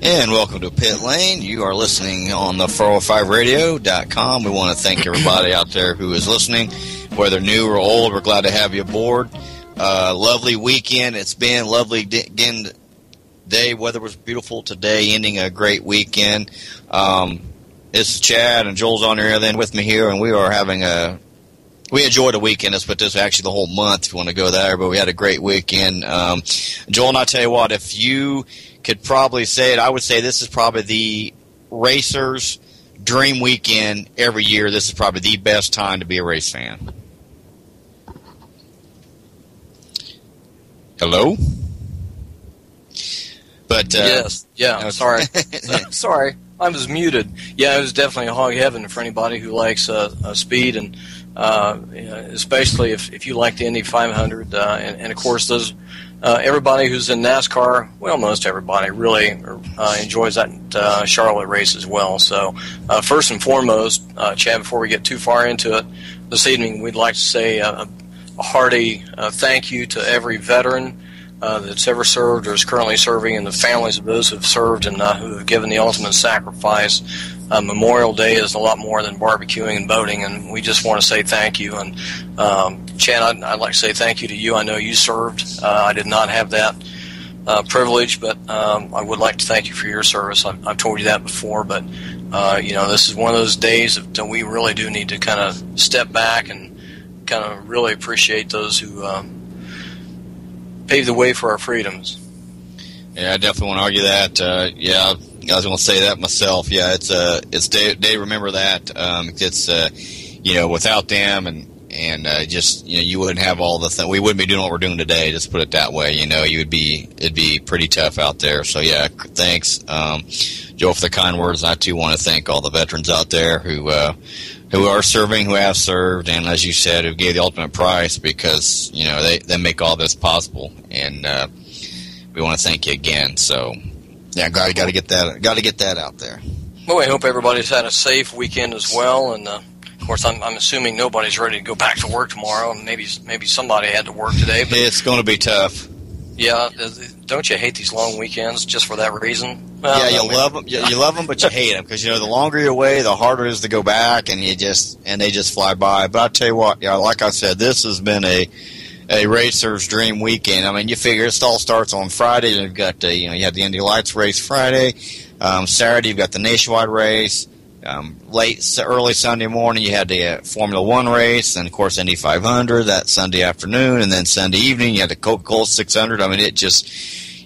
And welcome to Pit Lane. You are listening on the 405radio.com. We want to thank everybody out there who is listening, whether new or old. We're glad to have you aboard. Lovely weekend. It's been lovely again day. Weather was beautiful today, ending a great weekend. This is Chad, and Joel's on here then with me here, and we are having we enjoyed a weekend. Let's put this actually the whole month if you want to go there, but we had a great weekend. Joel, and I tell you what, if you could probably say it, I would say this is probably the racer's dream weekend every year. This is probably the best time to be a race fan. Hello? But yes, yeah, okay. Sorry. Sorry, I was muted. Yeah, it was definitely a hog heaven for anybody who likes speed, and especially if you like the Indy 500, and of course those everybody who's in NASCAR, well, most everybody really enjoys that Charlotte race as well. So first and foremost, Chad, before we get too far into it this evening, we'd like to say a hearty thank you to every veteran that's ever served or is currently serving, and the families of those who have served and who have given the ultimate sacrifice. Memorial Day is a lot more than barbecuing and boating, and we just want to say thank you. And Chad, I'd like to say thank you to you. I know you served. I did not have that privilege, but I would like to thank you for your service. I've told you that before, but this is one of those days that we really do need to kind of step back and kind of really appreciate those who paved the way for our freedoms. Yeah, I definitely want to argue that. Yeah, I was going to say that myself. Yeah, it's day remember that. It's without them and just you wouldn't have all the we wouldn't be doing what we're doing today. Just put it that way. It'd be pretty tough out there. So yeah, thanks, Joe, for the kind words. I too want to thank all the veterans out there who are serving, who have served, and as you said, who gave the ultimate price because they make all this possible, and we want to thank you again. So yeah, got to get that out there. Well, we hope everybody's had a safe weekend as well, and of course, I'm assuming nobody's ready to go back to work tomorrow. Maybe somebody had to work today, but it's going to be tough. Yeah, don't you hate these long weekends just for that reason? Well, yeah, you love them. You love them, but you hate them because the longer you're away, the harder it is to go back, and they just fly by. But I tell you what, like I said, this has been a racer's dream weekend. I mean, you figure it all starts on Friday. You've got you had the Indy Lights race Friday. Saturday you've got the Nationwide race. Early Sunday morning you had the Formula One race, and of course Indy 500 that Sunday afternoon, and then Sunday evening you had the Coca-Cola 600. I mean, it just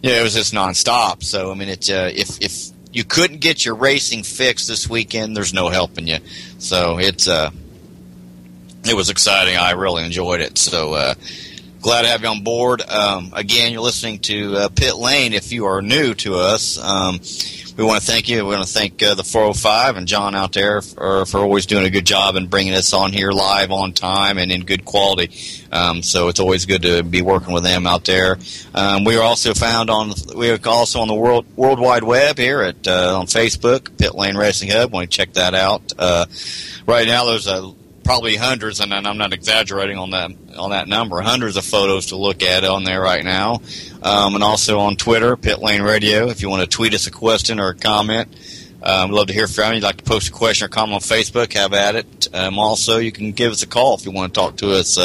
it was just nonstop. So I mean, if you couldn't get your racing fixed this weekend, there's no helping you. So it was exciting. I really enjoyed it. So glad to have you on board. Again, you're listening to Pit Lane. If you are new to us, we want to thank you. We want to thank the 405 and John out there for always doing a good job and bringing us on here live on time and in good quality. So it's always good to be working with them out there. We are also found on the World Wide Web here at on Facebook, Pit Lane Racing Hub. Want to check that out. Right now, there's probably hundreds, and I'm not exaggerating on that number, hundreds of photos to look at on there right now. And also on Twitter, Pit Lane Radio. If you want to tweet us a question or a comment, we'd love to hear from you. You'd like to post a question or comment on Facebook, have at it. Also, you can give us a call if you want to talk to us,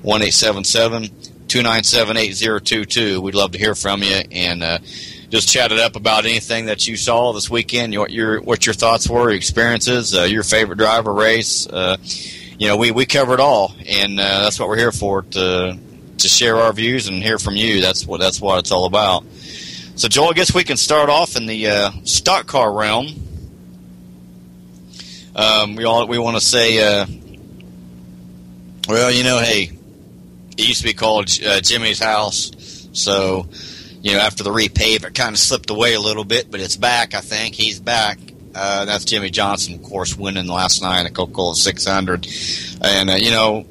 1-877-297-8022. We'd love to hear from you. And just chat it up about anything that you saw this weekend, what your thoughts were, your experiences, your favorite driver, race. We cover it all, and that's what we're here for, to share our views and hear from you. That's what it's all about. So, Joel, I guess we can start off in the stock car realm. We want to say, hey, it used to be called Jimmy's house. So, after the repave, it kind of slipped away a little bit, but it's back. I think he's back. That's Jimmy Johnson, of course, winning last night at Coca-Cola 600. And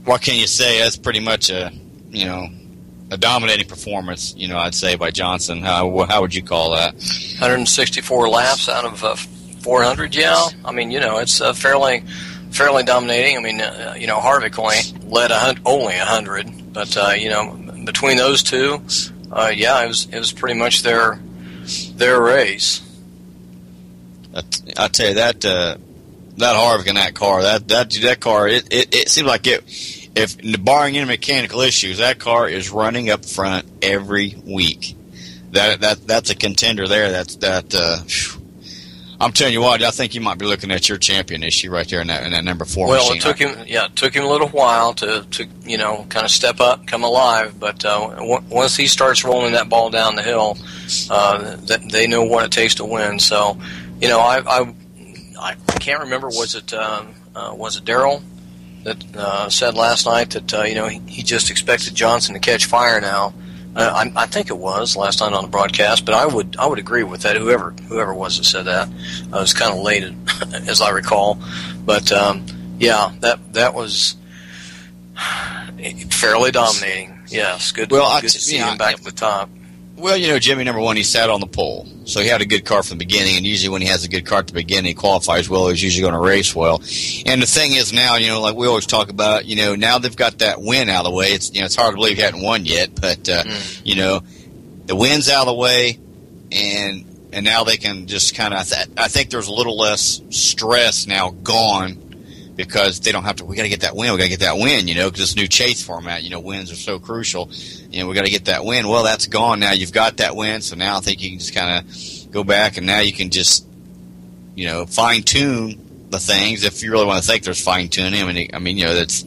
what can you say? That's pretty much a dominating performance, I'd say, by Johnson. How would you call that? 164 laps out of 400, yeah. I mean, it's fairly dominating. I mean, Harvick led only 100, but, between those two, it was pretty much their race. I tell you, that Harvick in that car, that car, it seems like if barring any mechanical issues, that car is running up front every week. That's a contender there. I'm telling you what, I think you might be looking at your champion issue right there in that number 4 well, machine. It took him a little while to kind of step up, come alive. But once he starts rolling that ball down the hill, they know what it takes to win. So, I can't remember, was it Darrell that said last night that he just expected Johnson to catch fire now. I think it was last night on the broadcast, but I would agree with that. Whoever was that said that, it was kind of late, as I recall. But that was fairly dominating. Yes, good. Good to see him back at the top. Well, Jimmy, number one, he sat on the pole, so he had a good car from the beginning. And usually, when he has a good car at the beginning, he qualifies well. He's usually going to race well. And the thing is now, like we always talk about, now they've got that win out of the way. It's it's hard to believe he hadn't won yet, but the win's out of the way, and now they can just kind of. I think there's a little less stress now gone, because they don't have to. We got to get that win. We got to get that win. Because this new chase format. Wins are so crucial. We got to get that win. Well, that's gone now. You've got that win, so now I think you can just kind of go back, and now you can just, fine tune the things if you really want to think there's fine tuning. I mean, that's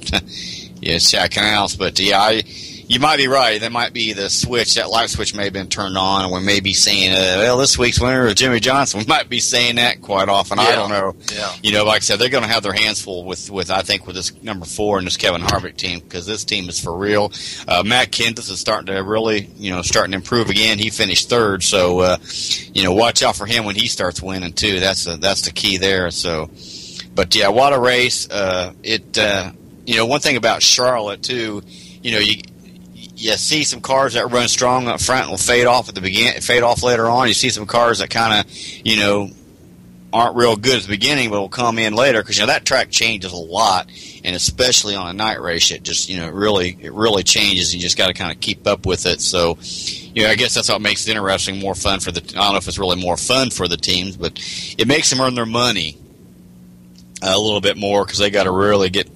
it's Jack Canals, but you might be right. That might be the switch. That light switch may have been turned on, and we may be saying, this week's winner is Jimmy Johnson. We might be saying that quite often. Yeah. I don't know. Yeah. Like I said, they're going to have their hands full with I think with this number 4 and this Kevin Harvick team, because this team is for real. Matt Kenseth is starting to really, starting to improve again. He finished 3rd, so watch out for him when he starts winning too. That's the key there. So, but yeah, what a race. One thing about Charlotte too, you see some cars that run strong up front and will fade off at the beginning, fade off later on. You see some cars that kind of, aren't real good at the beginning, but will come in later, because that track changes a lot, and especially on a night race, it just it really changes. You just got to kind of keep up with it. So, I guess that's what makes it interesting, more fun for I don't know if it's really more fun for the teams, but it makes them earn their money a little bit more, because they got to really get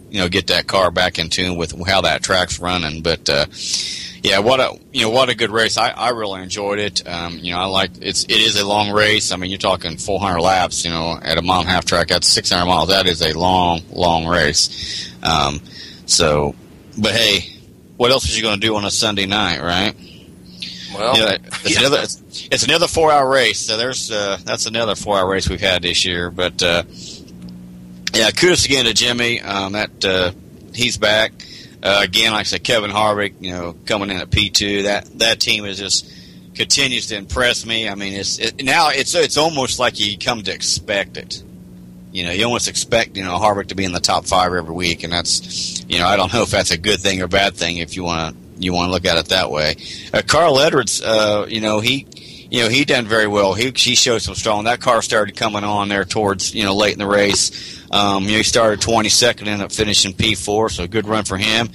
that car back in tune with how that track's running. But what a good race. I really enjoyed it. I like it is a long race. I mean, you're talking 400 laps. At a mile and a half track, that's 600 miles. That is a long race. But hey, what else is you going to do on a Sunday night, right? Well, it's another 4-hour race. So that's another 4-hour race we've had this year. But kudos again to Jimmy. He's back. Again, like I said, Kevin Harvick, coming in at P2. That team is just continues to impress me. I mean, it's almost like you come to expect it. You almost expect Harvick to be in the top 5 every week, and that's I don't know if that's a good thing or bad thing if you want to look at it that way. Carl Edwards, he done very well. He showed some strong. That car started coming on there towards late in the race. He started 22nd, ended up finishing P4, so good run for him.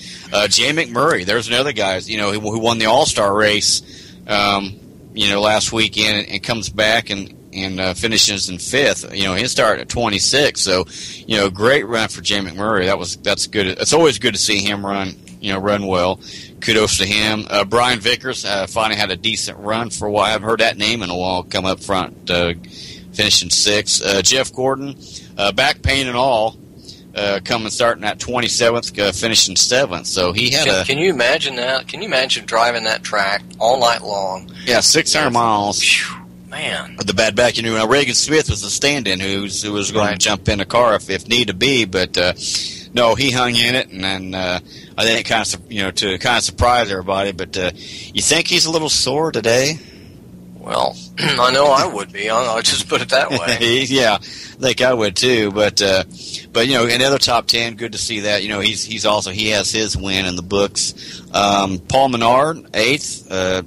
Jay McMurray, there's another guy, who won the All-Star race, last weekend and comes back and finishes in 5th. He started at 26, so great run for Jay McMurray. That's good. It's always good to see him run well. kudos to him. Brian Vickers finally had a decent run for a while. I haven't heard that name in a while. Come up front, finishing 6th. Jeff Gordon, back pain and all, starting at 27th, finishing 7th. So he had Can you imagine that? Can you imagine driving that track all night long? Yeah, 600 miles. Whew, man. The bad back, Reagan Smith was the stand-in who was going to jump in the car if need to be, but no, he hung in it, and then I think kind of surprise everybody. But you think he's a little sore today? Well, I know I would be. I'll just put it that way. Yeah, I think I would too. But another top 10. Good to see that. He has his win in the books. Paul Menard, 8th.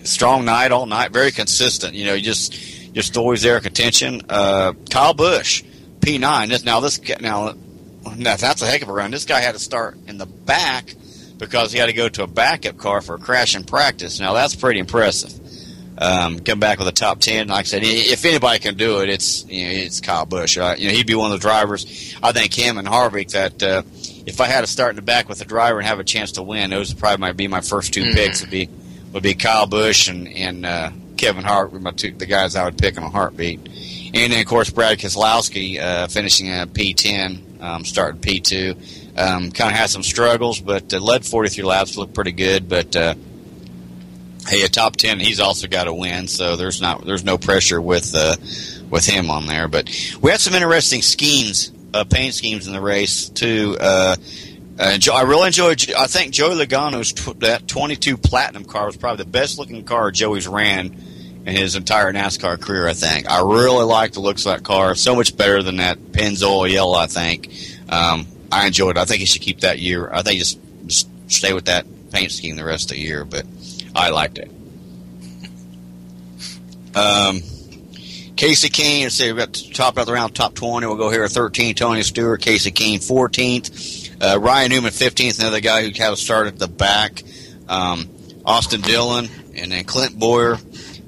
Strong night all night. Very consistent. Just always there, contention. Kyle Busch, P9. That's a heck of a run. This guy had to start in the back because he had to go to a backup car for a crash in practice. Now that's pretty impressive. Come back with a top 10. Like I said, if anybody can do it, it's Kyle Busch. Right? He'd be one of the drivers. I think him and Harvick. That if I had to start in the back with a driver and have a chance to win, those probably might be my first 2 picks. Would be Kyle Busch and Kevin Harvick, the guys I would pick in a heartbeat. And then of course Brad Keselowski finishing at P10, starting P2. Kind of had some struggles, but led 43 laps, looked pretty good. But hey, a top 10, he's also got to win, so there's no pressure with him on there. But we had some interesting paint schemes in the race too. I really enjoyed. I think Joey Logano's that 22 Platinum car was probably the best looking car Joey's ran in his entire NASCAR career. I think I really like the looks of that car. So much better than that Pennzoil yellow. I think I enjoyed it. I think he should keep that year. I think just stay with that paint scheme the rest of the year. But I liked it. Casey Kane, let's see, we've got to top out the round, top 20. We'll go here at 13, Tony Stewart. Casey Kane, 14th. Ryan Newman, 15th, another guy who kind of started at the back. Austin Dillon, and then Clint Boyer.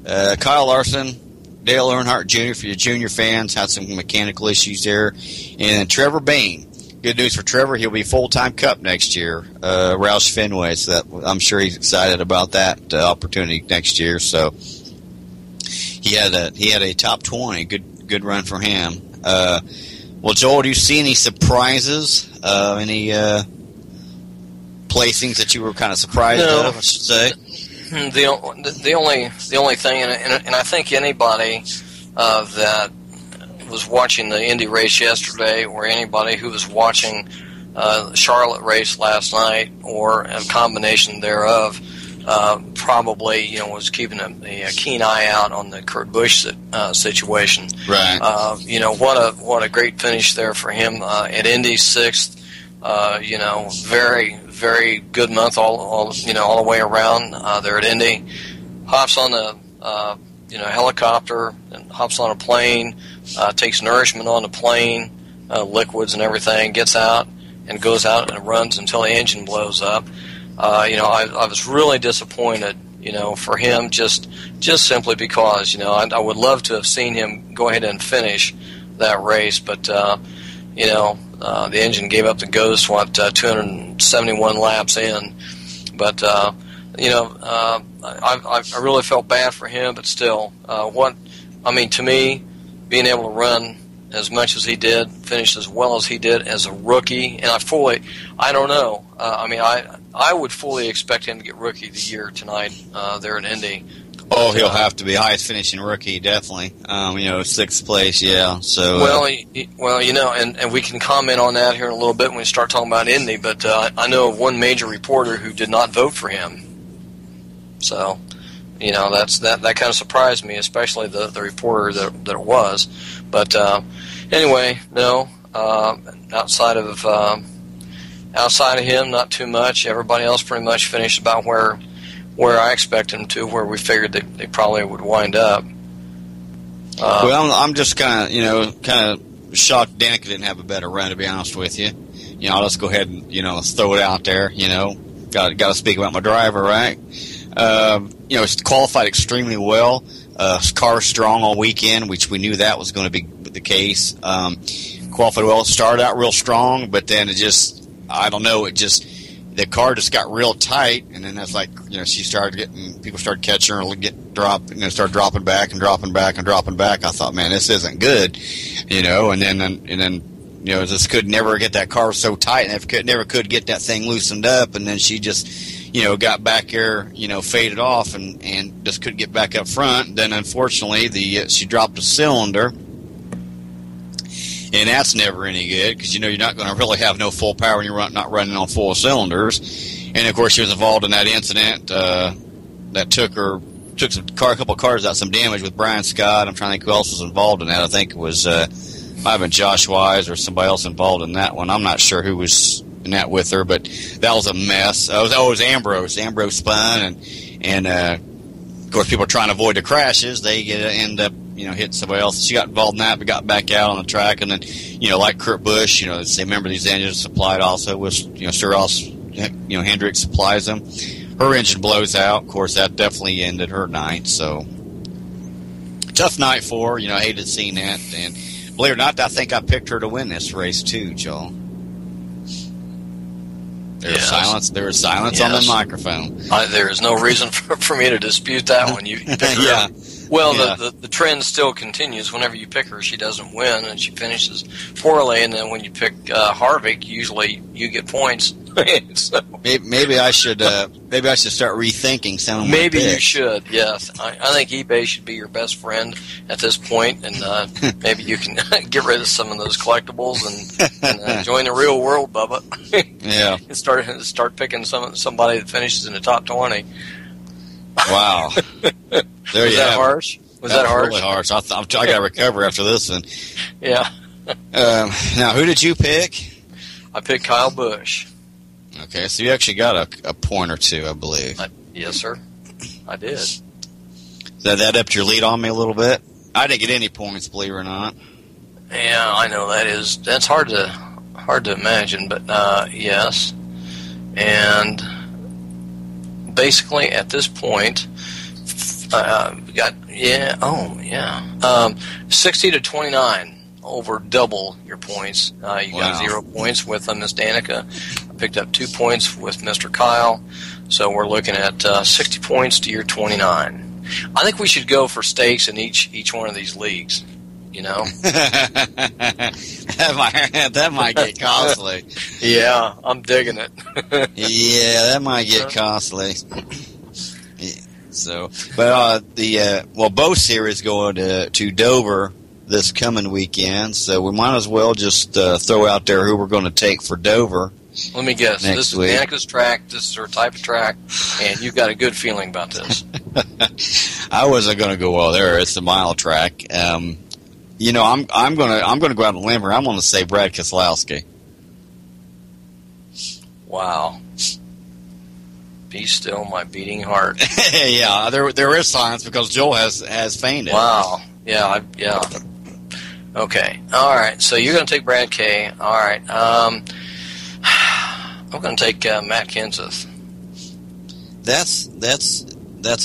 Kyle Larson, Dale Earnhardt Jr. for your junior fans, had some mechanical issues there. And Trevor Bayne. Good news for Trevor, he'll be full-time Cup next year, Roush Fenway, so that, I'm sure he's excited about that opportunity next year. So he had a top 20, good run for him. Well, Joel, do you see any surprises? Any placings that you were kind of surprised of, I should say? The only thing, and I think anybody that was watching the Indy race yesterday, or anybody who was watching the Charlotte race last night, or a combination thereof, probably was keeping a keen eye out on the Kurt Busch situation. Right. What a great finish there for him at Indy, 6th. Very, very good month all the way around there at Indy. Hops on the helicopter and hops on a plane, takes nourishment on the plane, liquids and everything, gets out and goes out and runs until the engine blows up. I was really disappointed, for him just simply because, I would love to have seen him go ahead and finish that race, but, the engine gave up the ghost, 271 laps in. But, I really felt bad for him, but still, to me, being able to run as much as he did, finish as well as he did as a rookie, and I don't know. I would fully expect him to get Rookie of the Year tonight there in Indy. Oh, he'll have to be highest finishing rookie, definitely. 6th place, yeah. So and we can comment on that here in a little bit when we start talking about Indy. But I know of one major reporter who did not vote for him. So, that kind of surprised me, especially the reporter that it was. But anyway, no. Outside of him, not too much. Everybody else pretty much finished about where I expect them to, where we figured they probably would wind up. Well, I'm just kind of shocked Danica didn't have a better run, to be honest with you. I'll just go ahead and let's throw it out there. Got to speak about my driver, right? It's qualified extremely well. Car strong all weekend, which we knew that was going to be the case. Qualified well, started out real strong, but then it just the car just got real tight, and then that's like, she started people started catching her and start dropping back and dropping back and dropping back. I thought, man, this isn't good, and then just could never get that car so tight, and never could get that thing loosened up, and then she just, got back there, faded off, and just couldn't get back up front. Then unfortunately, she dropped a cylinder. And that's never any good because, you're not going to really have no full power when you're not running on full cylinders. And, of course, she was involved in that incident that took a couple of cars out, some damage with Brian Scott. I'm trying to think who else was involved in that. I think it was might have been Josh Wise or somebody else involved in that one. I'm not sure who was in that with her, but that was a mess. It was Ambrose. Ambrose spun, and of course, people are trying to avoid the crashes. They end up hitting somebody else. She got involved in that, but got back out on the track. And then, like Kurt Busch, they remember these engines supplied also with, Sir Ross, Hendrick supplies them. Her engine blows out. Of course, that definitely ended her night. So, tough night for her. I hated seeing that. And believe it or not, I think I picked her to win this race too, Joel. There was silence on the microphone. There is no reason for me to dispute that one. You pick her. Yeah. Well, the trend still continues. Whenever you pick her, she doesn't win, and she finishes poorly. And then when you pick Harvick, usually you get points. So, maybe I should start rethinking some of my maybe picks. You should. Yes, I think eBay should be your best friend at this point, and maybe you can get rid of some of those collectibles and join the real world, Bubba. Yeah, and start picking somebody that finishes in the top 20. Wow. There Was that harsh? Was that harsh? Really harsh. I got to recover after this one. Yeah. Now, who did you pick? I picked Kyle Busch. Okay, so you actually got a point or two, I believe. Yes, sir. I did. Is that upped your lead on me a little bit? I didn't get any points, believe it or not. Yeah, I know that's hard to imagine, but yes. And basically, at this point, we got 60 to 29, over double your points. You got 0 points with Miss Danica. I picked up 2 points with Mr. Kyle, so we're looking at 60 points to your 29. I think we should go for stakes in each one of these leagues. That might get costly. Yeah, I'm digging it. Yeah, that might get costly. So, but both series going to Dover this coming weekend, so we might as well just throw out there who we're going to take for Dover. Let me guess. This is Danica's track. This is her type of track, and you've got a good feeling about this. I wasn't going to go well there. It's a mile track. I'm going to go out on a limb here. I'm going to say Brad Keselowski. Wow. Be still my beating heart. Yeah, there is silence because Joel has fainted. Wow. Yeah. Okay. All right. So you're going to take Brad K. All right. I'm going to take Matt Kenseth. That's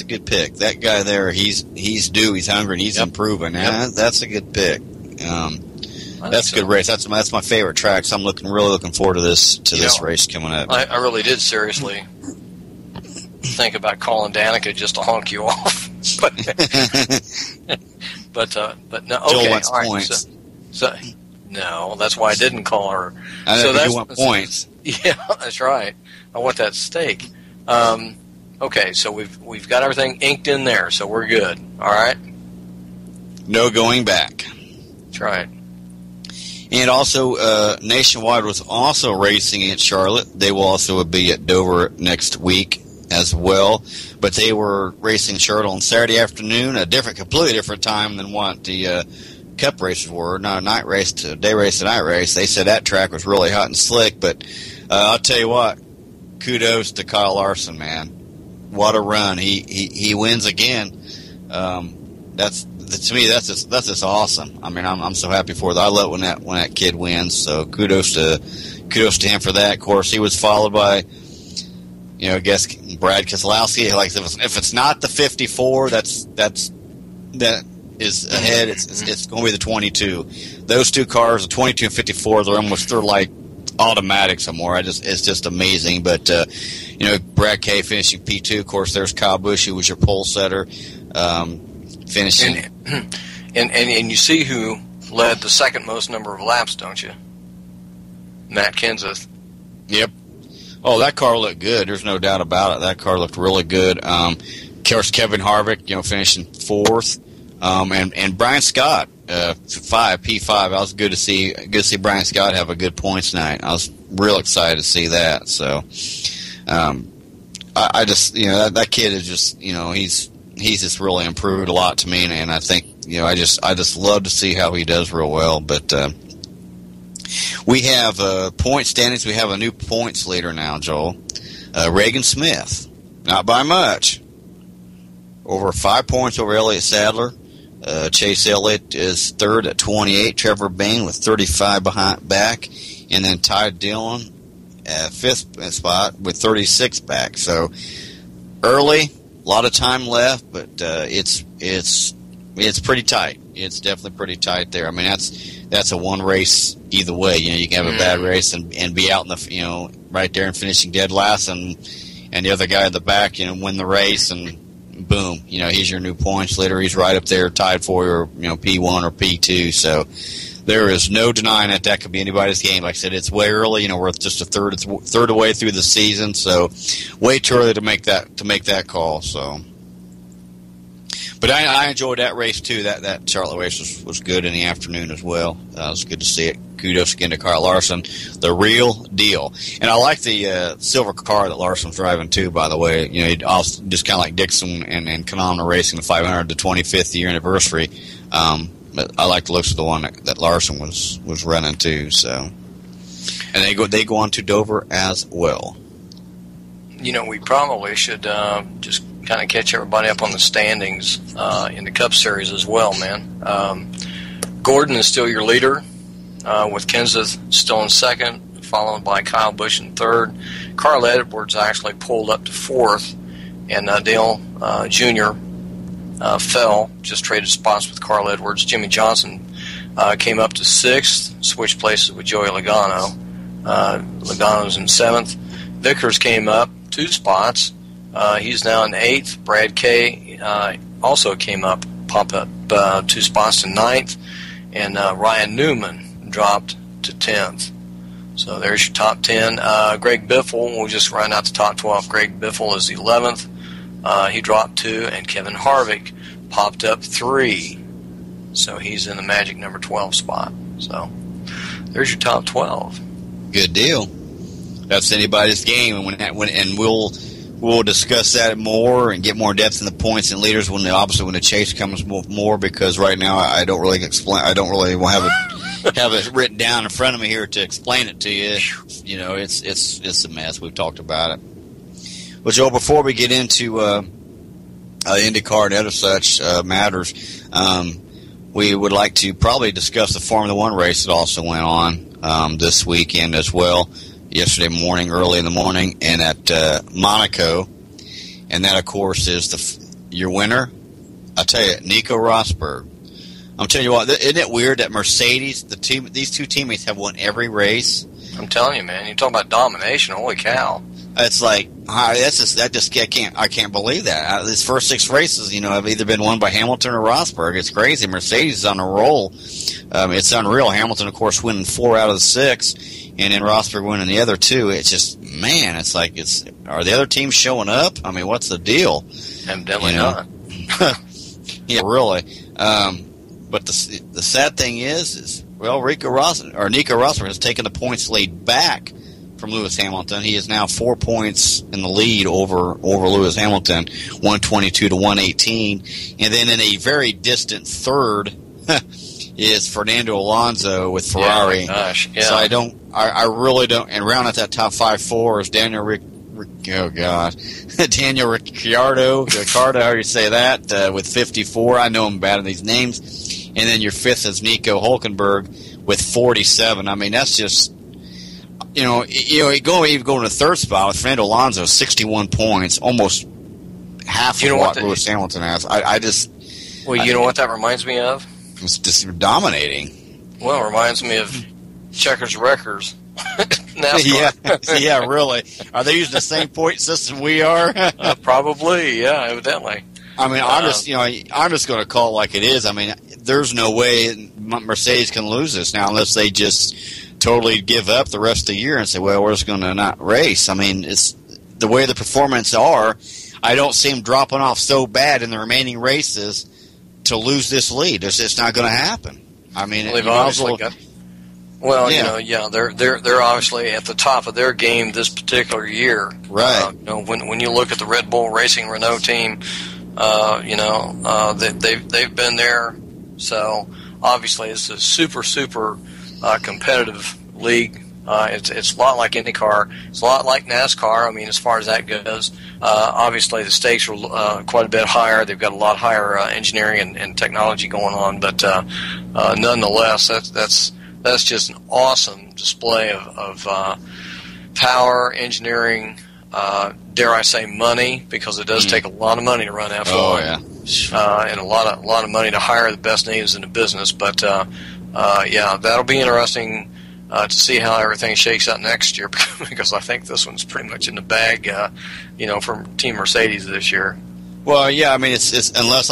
a good pick. That guy there, he's due. He's hungry. And he's improving. Yep. That's a good pick. That's a good race. That's my favorite track. So I'm really looking forward to this race coming up. I really did seriously think about calling Danica just to honk you off, but no. Okay, Joel wants all right. Points. So no, that's why I didn't call her. I know you want points. Yeah, that's right. I want that steak. Okay, so we've got everything inked in there, so we're good. All right. No going back. That's right. And also, Nationwide was also racing at Charlotte. They will also be at Dover next week as well. But they were racing Charlotte on Saturday afternoon, completely different time than what the Cup races were. Not a night race to day race to night race. They said that track was really hot and slick. But I'll tell you what, kudos to Kyle Larson, man. What a run! He wins again. To me, that's just awesome. I mean, I'm so happy for that. I love when that kid wins. So kudos to him for that. Of course, he was followed by, I guess Brad Keselowski. Like if it's not the 54, that is ahead. It's going to be the 22. Those two cars, the 22 and 54, they're automatics some more. It's just amazing. But Brad Kay finishing P2. Of course, there's Kyle Busch, who was your pole setter, finishing. And you see who led the second most number of laps, don't you? Matt Kenseth. Yep. Oh, that car looked good. There's no doubt about it. That car looked really good. Of course, Kevin Harvick, finishing fourth, and Brian Scott, P5. I was good to see Brian Scott have a good points night. I was real excited to see that. So, I just that kid is just he's just really improved a lot to me, and I think I just love to see how he does real well. But we have point standings. We have a new points leader now, Joel. Reagan Smith, not by much, over 5 points over Elliott Sadler. Chase Elliott is third at 28. Trevor Bayne with 35 back, and then Ty Dillon at fifth spot with 36 back. So early, a lot of time left, but it's pretty tight. It's definitely pretty tight there. I mean, that's a one race either way. You can have a bad race and be out in the right there and finishing dead last, and the other guy in the back win the race, and boom, he's your new points leader. He's right up there tied for your P1 or P2. So there is no denying that could be anybody's game. Like I said, it's way early. We're just a third away through the season, so way too early to make that call. So. But I enjoyed that race too. That Charlotte race was good in the afternoon as well. It was good to see it. Kudos again to Kyle Larson, the real deal. And I like the silver car that Larson's driving too. By the way, also just kind of like Dixon and Kanana racing the 500, the 25th year anniversary. But I like the looks of the one that Larson was running too. So, and they go on to Dover as well. We probably should just kind of catch everybody up on the standings in the Cup Series as well, man. Gordon is still your leader, with Kenseth still in second, followed by Kyle Busch in third. Carl Edwards actually pulled up to fourth, and Dale Jr. Fell, just traded spots with Carl Edwards. Jimmy Johnson came up to sixth, switched places with Joey Logano. Logano's in seventh. Vickers came up 2 spots. He's now in eighth. Brad Kay also came up, popped up 2 spots to ninth. And Ryan Newman dropped to 10th. So there's your top 10. Greg Biffle, we'll just run out the top 12. Greg Biffle is 11th. He dropped 2. And Kevin Harvick popped up 3. So he's in the magic number 12 spot. So there's your top 12. Good deal. That's anybody's game. And we'll discuss that more and get more depth in the points and leaders when the chase comes more, because right now I don't really have it written down in front of me here to explain it to you. It's a mess. We've talked about it. Well, Joe, before we get into IndyCar and other such matters, we would like to probably discuss the Formula One race that also went on this weekend as well. Yesterday morning, early in the morning, and at Monaco, and that, of course, is your winner. I tell you, Nico Rosberg. I'm telling you what, isn't it weird that Mercedes, these two teammates have won every race? I'm telling you, man. You talk about domination. Holy cow! It's like I can't believe that. These first 6 races, have either been won by Hamilton or Rosberg. It's crazy. Mercedes is on a roll. It's unreal. Hamilton, of course, winning 4 out of the 6. And then Rosberg winning the other 2. It's just, man, it's like, are the other teams showing up? I mean, what's the deal? Evidently not. Yeah, really. But the sad thing is Nico Rosberg has taken the points lead back from Lewis Hamilton. He is now 4 points in the lead over Lewis Hamilton, 122 to 118. And then in a very distant third is Fernando Alonso with Ferrari. Yeah, gosh, yeah. So I really don't. And round out that top 5-4 is Daniel Ricciardo, how you say that, with 54. I know I'm bad at these names. And then your 5th is Nico Hülkenberg with 47. I mean, that's just, even going to the 3rd spot with Fernando Alonso, 61 points, almost half of what Lewis Hamilton has. You know what that reminds me of? It's just dominating. Well, it reminds me of Checkers Wreckers NASCAR. Yeah, really. Are they using the same point system we are? Probably, yeah, evidently. I mean, I'm just going to call it like it is. I mean, there's no way Mercedes can lose this now unless they just totally give up the rest of the year and say, well, we're just going to not race. I mean, it's the way the performance are. I don't see them dropping off so bad in the remaining races to lose this lead. It's just not going to happen. I mean, they're obviously at the top of their game this particular year. Right. When you look at the Red Bull Racing Renault team, they've been there. So obviously, it's a super competitive league. It's a lot like IndyCar. It's a lot like NASCAR. I mean, as far as that goes, obviously the stakes are quite a bit higher. They've got a lot higher engineering and technology going on. But nonetheless, that's just an awesome display of power, engineering. Dare I say money? Because it does take a lot of money to run F1. Oh yeah, and a lot of money to hire the best names in the business. But yeah, that'll be interesting. To see how everything shakes out next year, because I think this one's pretty much in the bag, for Team Mercedes this year. Well, yeah, I mean, it's unless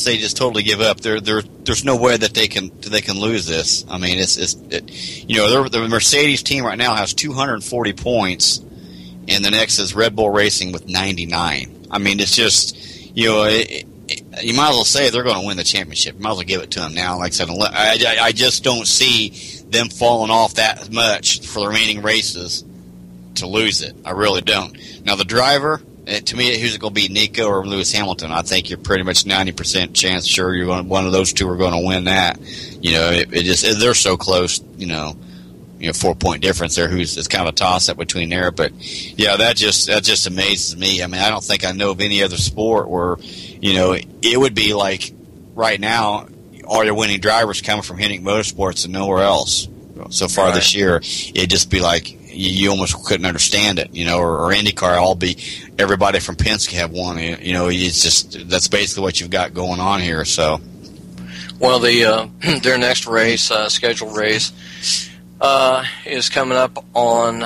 they just totally give up, there's no way that they can lose this. I mean, the Mercedes team right now has 240 points, and the next is Red Bull Racing with 99. I mean, it's just you might as well say they're going to win the championship. You might as well give it to them now. Like I said, I just don't see them falling off that much for the remaining races to lose it. I really don't. Now, the driver, to me, who's it going to be, Nico or Lewis Hamilton? I think you're pretty much 90% chance sure one of those two are going to win that. They're so close, 4-point difference there. It's kind of a toss-up between there. But, yeah, that just amazes me. I mean, I don't think I know of any other sport where, it would be like right now, all your winning drivers coming from Hendrick Motorsports and nowhere else. So far this year, it'd just be like you almost couldn't understand it, or IndyCar, everybody from Penske have won. It's just that's basically what you've got going on here. So, well, their next race, scheduled race, is coming up on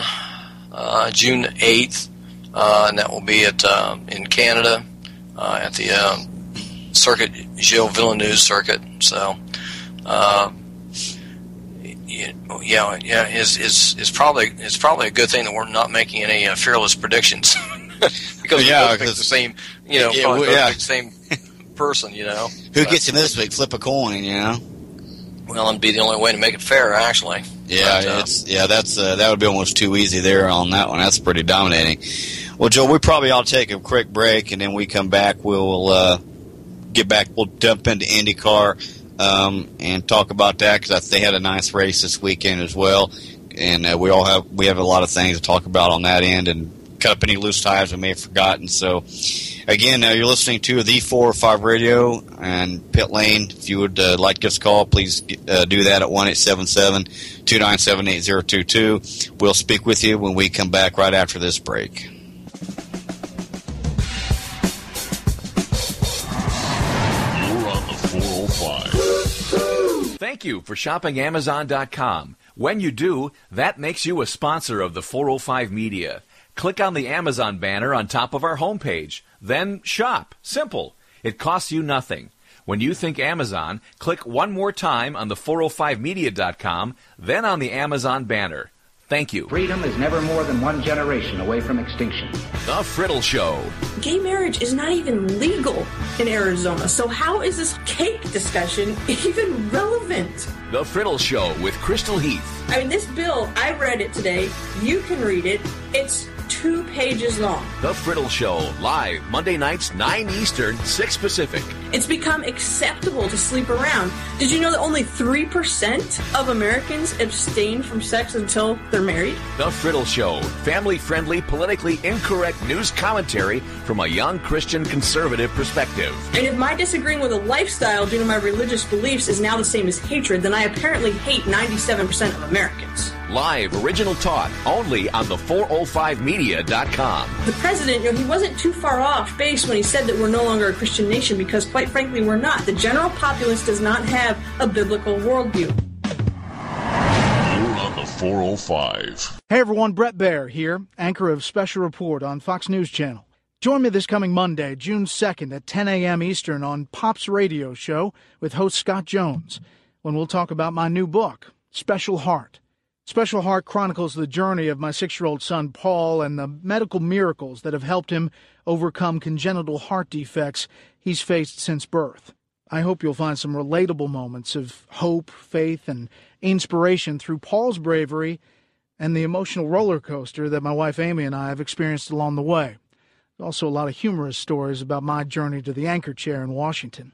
June 8th, and that will be in Canada at the circuit, Gilles Villeneuve circuit. So, it's probably a good thing that we're not making any fearless predictions because we both pick the same, pick the same person, Who gets in this week? Flip a coin, Well, it'd be the only way to make it fair, actually. Yeah, that would be almost too easy there on that one. That's pretty dominating. Well, Joe, we probably ought to take a quick break, and then we come back. We'll get back. We'll jump into IndyCar and talk about that because they had a nice race this weekend as well, and we have a lot of things to talk about on that end and cut up any loose ties we may have forgotten. So, again, you're listening to the 405 Radio and Pit Lane. If you would like to give us a call, please do that at 1-877-297-8022. We'll speak with you when we come back right after this break. Thank you for shopping Amazon.com. When you do, that makes you a sponsor of the 405 Media. Click on the Amazon banner on top of our homepage. Then shop. Simple. It costs you nothing. When you think Amazon, click one more time on the 405media.com, then on the Amazon banner. Thank you. Freedom is never more than one generation away from extinction. The Friddle Show. Gay marriage is not even legal in Arizona, so how is this cake discussion even relevant? The Friddle Show with Crystal Heath. I mean, this bill, I read it today. You can read it. It's 2 pages long. The Friddle Show, live Monday nights, 9 Eastern, 6 Pacific. It's become acceptable to sleep around. Did you know that only 3% of Americans abstain from sex until they're married? The Friddle Show, family-friendly, politically incorrect news commentary from a young Christian conservative perspective. And if my disagreeing with a lifestyle due to my religious beliefs is now the same as hatred, then I apparently hate 97% of Americans. Live original talk only on the 405media.com. The president, he wasn't too far off base when he said that we're no longer a Christian nation because, quite frankly, we're not. The general populace does not have a biblical worldview. You're on the 405. Hey everyone, Brett Baer here, anchor of Special Report on Fox News Channel. Join me this coming Monday, June 2nd at 10 a.m. Eastern on Pop's Radio Show with host Scott Jones, when we'll talk about my new book, Special Heart. Special Heart chronicles the journey of my 6-year-old son Paul and the medical miracles that have helped him overcome congenital heart defects he's faced since birth. I hope you'll find some relatable moments of hope, faith, and inspiration through Paul's bravery and the emotional roller coaster that my wife Amy and I have experienced along the way. There's also a lot of humorous stories about my journey to the anchor chair in Washington.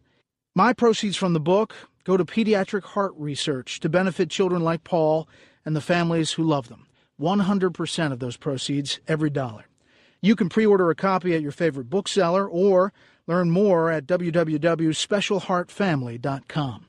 My proceeds from the book go to pediatric heart research to benefit children like Paul and the families who love them. 100% of those proceeds, every dollar. You can pre-order a copy at your favorite bookseller or learn more at www.specialheartfamily.com.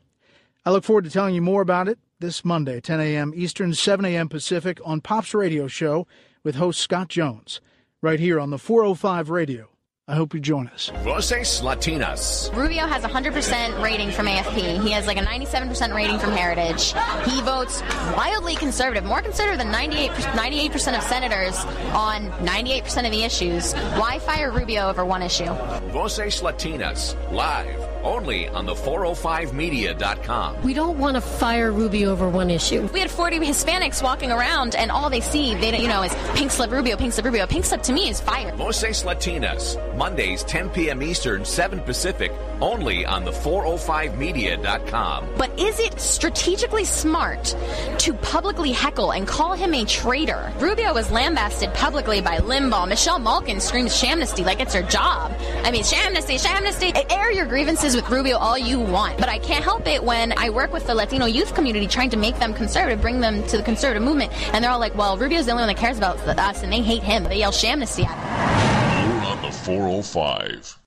I look forward to telling you more about it this Monday, 10 a.m. Eastern, 7 a.m. Pacific on Pop's Radio Show with host Scott Jones, right here on the 405 Radio. I hope you join us. Voces Latinas. Rubio has a 100% rating from AFP. He has like a 97% rating from Heritage. He votes wildly conservative, more conservative than 98% of senators on 98% of the issues. Why fire Rubio over one issue? Voces Latinas, live, only on the 405media.com. We don't want to fire Rubio over one issue. We had 40 Hispanics walking around, and all they see, they don't, is pink slip Rubio, pink slip Rubio. Pink slip to me is fire. Voces Latinas, Mondays, 10 p.m. Eastern, 7 Pacific, only on the 405media.com. But is it strategically smart to publicly heckle and call him a traitor? Rubio was lambasted publicly by Limbaugh. Michelle Malkin screams shamnesty like it's her job. I mean, shamnesty, shamnesty. Air your grievances with Rubio all you want, but I can't help it when I work with the Latino youth community trying to make them conservative, bring them to the conservative movement, and they're all like, well, Rubio's the only one that cares about us, and they hate him. They yell shamnesty at him. You're on the 405.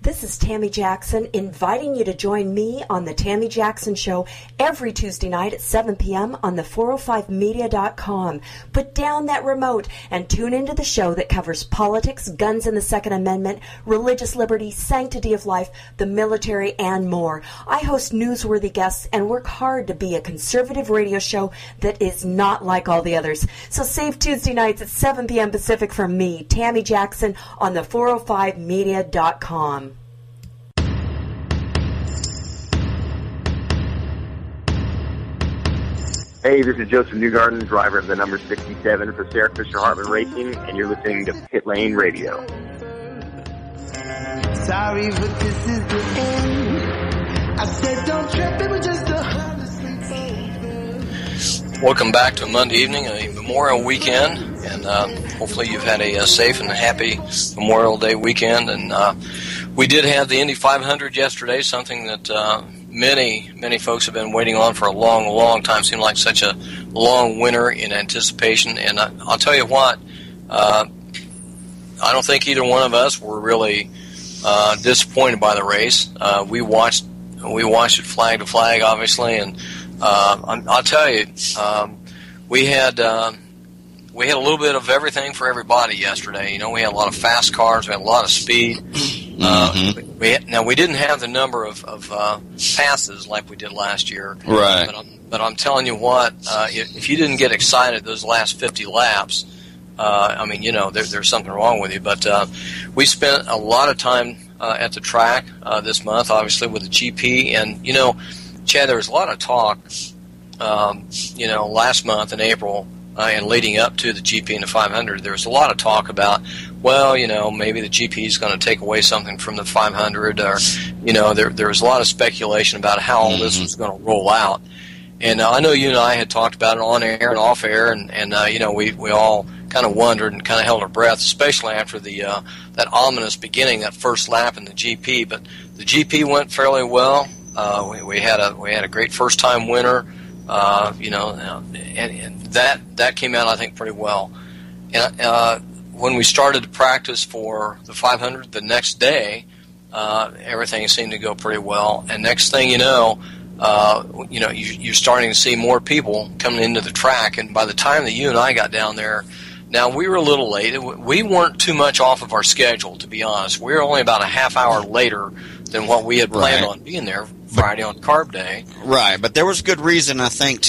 This is Tammy Jackson inviting you to join me on The Tammy Jackson Show every Tuesday night at 7 p.m. on the 405media.com. Put down that remote and tune into the show that covers politics, guns and the Second Amendment, religious liberty, sanctity of life, the military, and more. I host newsworthy guests and work hard to be a conservative radio show that is not like all the others. So save Tuesday nights at 7 p.m. Pacific from me, Tammy Jackson, on the 405media.com. Hey, this is Joseph Newgarden, driver of the number 67 for Sarah Fisher Hartman Racing, and you're listening to Pit Lane Radio. Sorry, but this is the end. I said don't trip, it was just a Welcome back to Monday evening, a Memorial Weekend, and hopefully you've had a safe and happy Memorial Day weekend. And we did have the Indy 500 yesterday, something that many folks have been waiting on for a long time. Seemed like such a long winter in anticipation. And I'll tell you what, I don't think either one of us were really disappointed by the race. We watched it flag to flag, obviously, and I'll tell you, we had a little bit of everything for everybody yesterday. You know, we had a lot of fast cars, we had a lot of speed. Now we didn't have the number of passes like we did last year, right? But I'm telling you what, if you didn't get excited those last 50 laps, I mean, you know, there's something wrong with you. But we spent a lot of time at the track this month, obviously with the GP, and you know, Chad, there was a lot of talk, you know, last month in April. And leading up to the GP and the 500, there was a lot of talk about, well, you know, maybe the GP is going to take away something from the 500, or, you know, there was a lot of speculation about how all this was going to roll out. And I know you and I had talked about it on air and off air, and you know, we all kind of wondered and kind of held our breath, especially after the that ominous beginning, that first lap in the GP. But the GP went fairly well. We had a great first time winner. You know, and that came out, I think, pretty well. And when we started to practice for the 500 the next day, everything seemed to go pretty well. And next thing you know, you're starting to see more people coming into the track. And by the time that you and I got down there, now we were a little late. We weren't too much off of our schedule, to be honest. We were only about a half hour later than what we had planned on being there Friday on Carb Day. Right, but there was good reason, I think,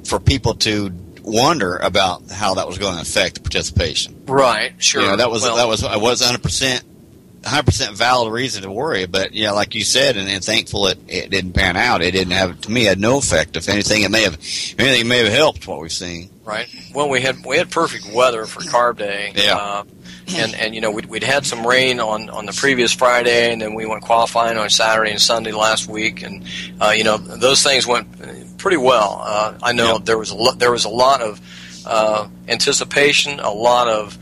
for people to wonder about how that was going to affect the participation. Right, sure. You know, that was 100% valid reason to worry, but like you said, and thankful it didn't pan out. It didn't have, to me, had no effect. If anything, it may have helped what we've seen. Right. Well, we had perfect weather for Carb Day. Yeah. And we'd had some rain on the previous Friday, and then we went qualifying on Saturday and Sunday last week, and those things went pretty well. I know there was a lot of anticipation, a lot of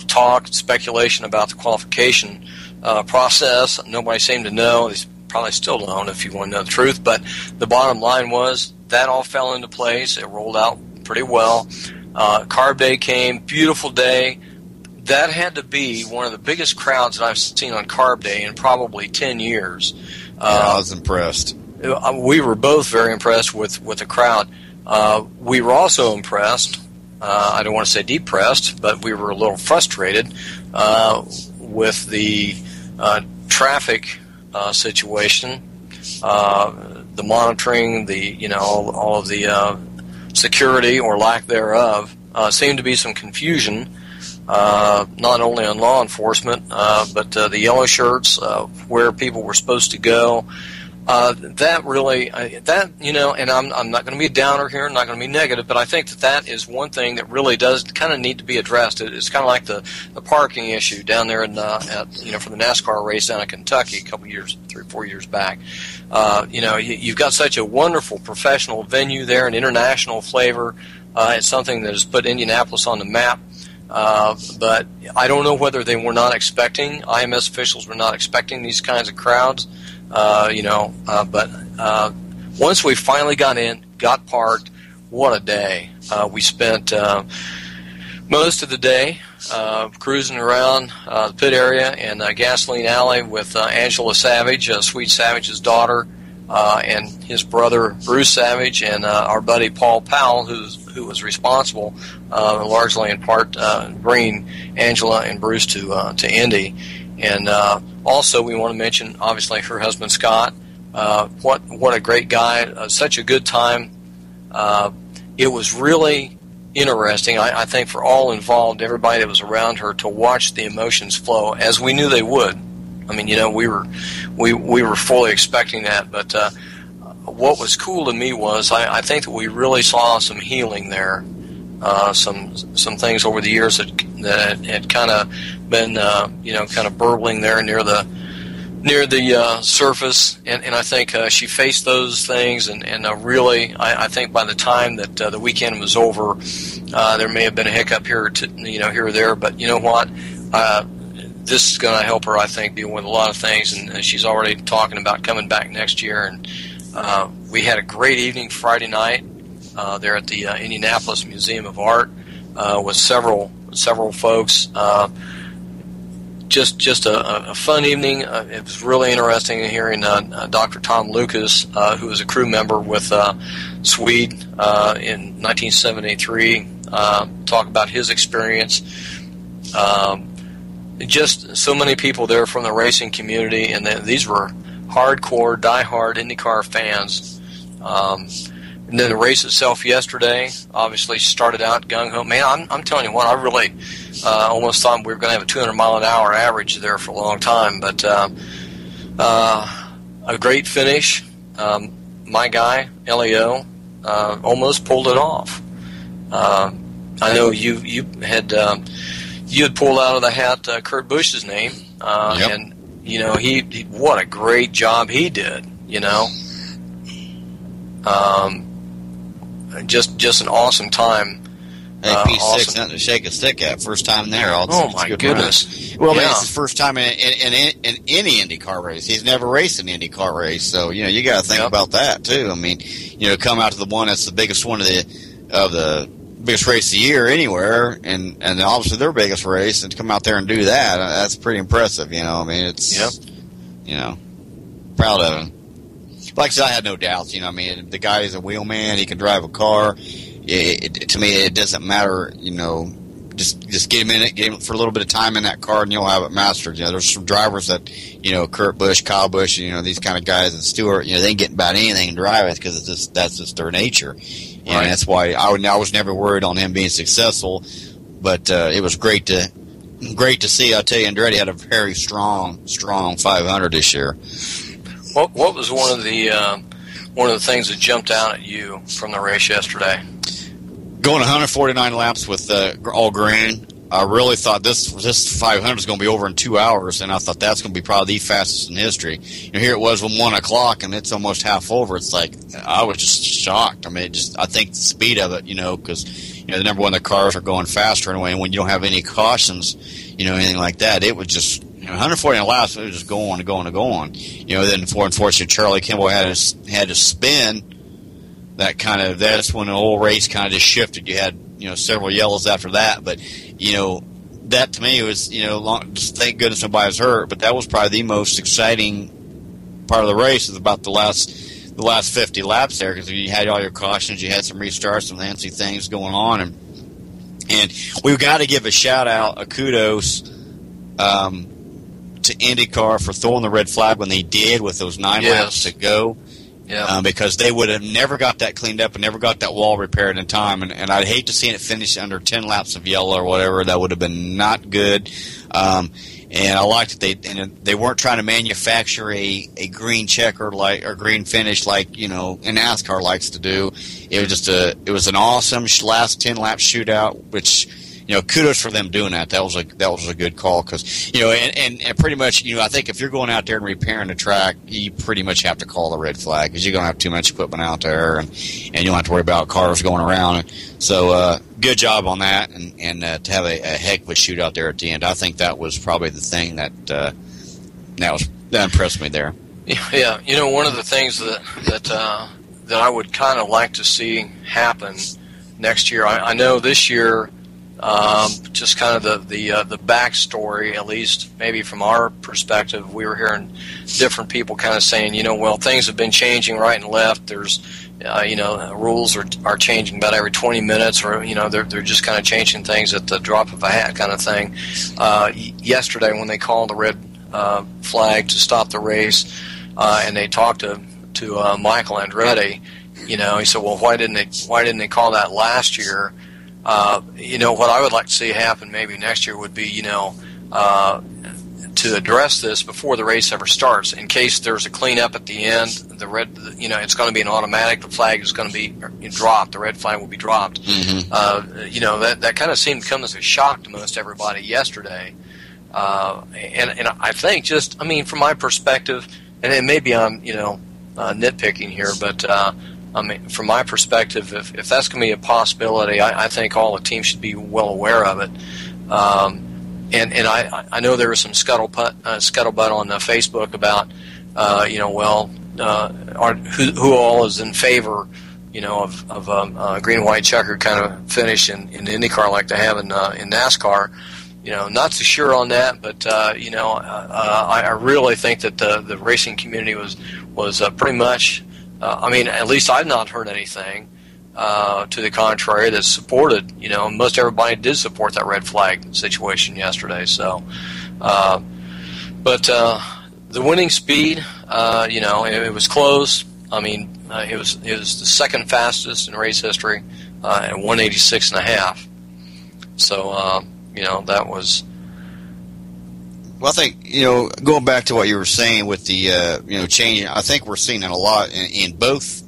talk, speculation about the qualification process. Nobody seemed to know. They probably still don't, if you want to know the truth. But the bottom line was that all fell into place. It rolled out pretty well. Carb Day came, beautiful day. That had to be one of the biggest crowds that I've seen on Carb Day in probably 10 years. I was impressed. We were both very impressed with the crowd. We were also impressed. I don't want to say depressed, but we were a little frustrated with the traffic situation, the monitoring, all of the security or lack thereof. Seemed to be some confusion, not only on law enforcement, but the yellow shirts, where people were supposed to go. That really, and I'm not going to be a downer here, I'm not going to be negative, but I think that is one thing that really does kind of need to be addressed. It's kind of like the parking issue down there for the NASCAR race down in Kentucky a couple years, 3 or 4 years back. You've got such a wonderful professional venue there, an international flavor. It's something that has put Indianapolis on the map. But I don't know whether they were not expecting, IMS officials were not expecting these kinds of crowds. But once we finally got in, got parked, what a day. We spent most of the day cruising around the pit area and Gasoline Alley with Angela Savage, Sweet Savage's daughter, and his brother Bruce Savage, and our buddy Paul Powell, who was responsible largely in part bringing Angela and Bruce to Indy. And also, we want to mention, obviously, her husband Scott. What a great guy! Such a good time. It was really interesting, I think, for all involved, everybody that was around her, to watch the emotions flow, as we knew they would. I mean, we were fully expecting that. But what was cool to me was I think that we really saw some healing there. Some things over the years that had kind of been kind of burbling there near the surface, and I think she faced those things, and really I think by the time that the weekend was over, there may have been a hiccup here or there, but you know what, this is going to help her, I think, deal with a lot of things, and she's already talking about coming back next year. And we had a great evening Friday night there at the Indianapolis Museum of Art with several folks. Just a fun evening. It was really interesting hearing Dr. Tom Lucas, who was a crew member with Swede in 1973, talk about his experience. Just so many people there from the racing community, and these were hardcore, diehard IndyCar fans. And then the race itself yesterday obviously started out gung-ho. Man, I'm telling you what, I really almost thought we were going to have a 200-mile-an-hour average there for a long time. But a great finish. My guy, Leo, almost pulled it off. I know you had pulled out of the hat Kurt Busch's name. Yep. And, he what a great job he did, Just an awesome time. Hey, P6, nothing to shake a stick at. First time there. Oh, my goodness. Well, yeah. It's his first time in any IndyCar race. He's never raced an IndyCar race, so you got to think about that too. I mean, come out to the one that's the biggest one of the biggest race of the year anywhere, and obviously their biggest race, and to come out there and do that's pretty impressive. I mean, it's proud of him. Like I said, I had no doubts. The guy is a wheelman. He can drive a car. To me, it doesn't matter, just get him in it, get him for a little bit of time in that car, and you'll have it mastered. There's some drivers that, Kurt Busch, Kyle Busch, these kind of guys, and Stewart, they can get about anything and drive it because that's just their nature. And that's why I was never worried on him being successful. But it was great to see. I'll tell you, Andretti had a very strong 500 this year. What was one of the things that jumped out at you from the race yesterday? Going 149 laps with all green, I really thought this 500 was going to be over in 2 hours, and I thought that's going to be probably the fastest in history. Here it was when 1 o'clock, and it's almost half over. It's like I was just shocked. I mean, I think the speed of it, because the number one, the cars are going faster anyway, and when you don't have any cautions, anything like that, it was just 149 laps. It was just going. Then unfortunately, Charlie Kimball had to spin. That's when the whole race kind of just shifted. You had several yellows after that, but that to me was just thank goodness nobody was hurt. But that was probably the most exciting part of the race, is about the last 50 laps there, because you had all your cautions, you had some restarts, some fancy things going on, and we've got to give a shout out, a kudos to IndyCar for throwing the red flag when they did with those 9 laps to go. Yeah. Because they would have never got that cleaned up and never got that wall repaired in time. And I'd hate to see it finish under 10 laps of yellow or whatever. That would have been not good. And I liked it. They weren't trying to manufacture a green checker or green finish like, NASCAR likes to do. It was an awesome last 10 lap shootout, which, kudos for them doing that. That was a good call, because and pretty much I think if you're going out there and repairing the track, you pretty much have to call the red flag, because you're going to have too much equipment out there, and you don't have to worry about cars going around. So good job on that, and to have a heck of a shootout there at the end. I think that was probably the thing that impressed me there. Yeah, one of the things that I would kind of like to see happen next year. I know this year. Just kind of the backstory, at least maybe from our perspective, we were hearing different people kind of saying, things have been changing right and left. There's, rules are changing about every 20 minutes, or they're just kind of changing things at the drop of a hat, kind of thing. Yesterday, when they called the red flag to stop the race, and they talked to Michael Andretti, he said, well, why didn't they call that last year? What I would like to see happen maybe next year would be, to address this before the race ever starts. In case there's a cleanup at the end, it's going to be an automatic. The flag is going to be dropped. The red flag will be dropped. Mm-hmm. That kind of seemed to come as a shock to most everybody yesterday. And I think from my perspective, and maybe I'm, nitpicking here, but, from my perspective, if that's going to be a possibility, I think all the teams should be well aware of it. And I know there was some scuttlebutt on Facebook about, who all is in favor, of a green and white checker kind of finish in IndyCar like they have in NASCAR. Not so sure on that, but I really think that the racing community was pretty much. At least I've not heard anything to the contrary that supported, most everybody did support that red flag situation yesterday. So, but the winning speed, it was close. It was the second fastest in race history at 186.5. So, that was. Well, I think, going back to what you were saying with the, changing, I think we're seeing it a lot in both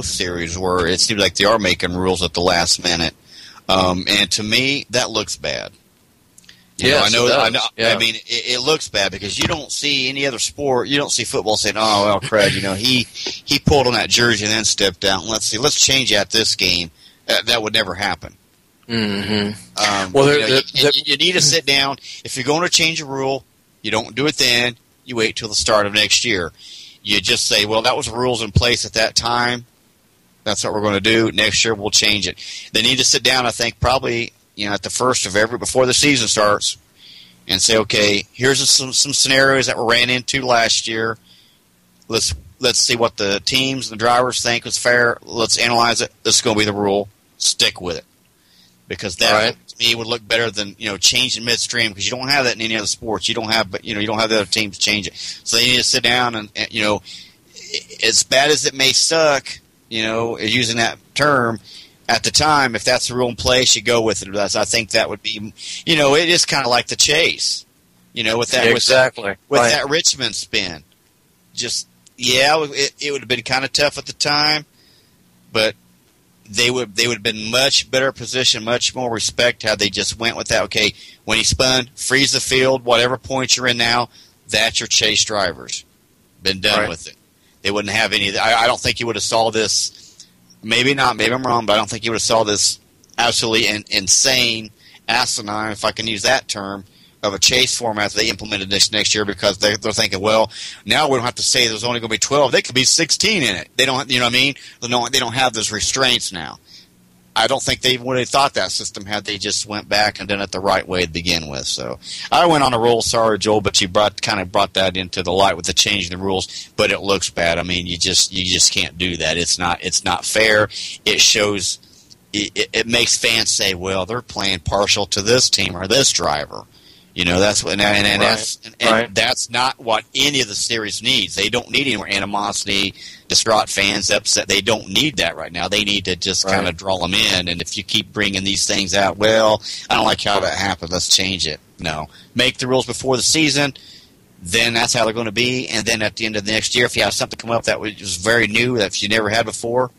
series, where it seems like they are making rules at the last minute. And to me, that looks bad. I know. Yeah. It looks bad, because you don't see any other sport. You don't see football saying, "Oh, well, Craig, he pulled on that jersey and then stepped out. Let's change that this game." That would never happen. Mm-hmm. You need to sit down. If you're going to change a rule, you don't do it then. You wait till the start of next year. You just say, well, that was rules in place at that time. That's what we're going to do. Next year, we'll change it. They need to sit down, I think, probably at the first of before the season starts, and say, okay, here's some scenarios that we ran into last year. Let's see what the teams and the drivers think was fair. Let's analyze it. This is going to be the rule. Stick with it. because that to me would look better than changing midstream, because you don't have that in any other sports. You don't have the other teams change it, so they need to sit down and as bad as it may suck, using that term. At the time, if that's the rule in place, you go with it. I think that would be, it is kind of like the chase, with that that Richmond spin. Just it would have been kind of tough at the time, but they would have been much better position, much more respect had they just went with that. Okay, when he spun, freeze the field, whatever point you're in now, that's your chase drivers. Been done with it. They wouldn't have any. I don't think you would have saw this. Maybe not. Maybe I'm wrong, but I don't think you would have saw this absolutely insane, asinine, if I can use that term, of a chase format that they implemented this next year, because they're thinking, well, now we don't have to say there's only going to be 12. They could be 16 in it. They don't. You know what I mean? They don't have those restraints now. I don't think they would have thought that system had they just went back and done it the right way to begin with. So I went on a roll. Sorry, Joel, but you brought that into the light with the change in the rules. But it looks bad. I mean, you just can't do that. It's not fair. It shows. It makes fans say, well, they're playing partial to this team or this driver. That's what, that's not what any of the series needs. They don't need any more animosity, distraught fans, upset. They don't need that right now. They need to just kind of draw them in. And if you keep bringing these things out, well, I don't like how that happened. Let's change it. No, make the rules before the season. Then that's how they're going to be. And then at the end of the next year, if you have something come up that was very new that you never had before,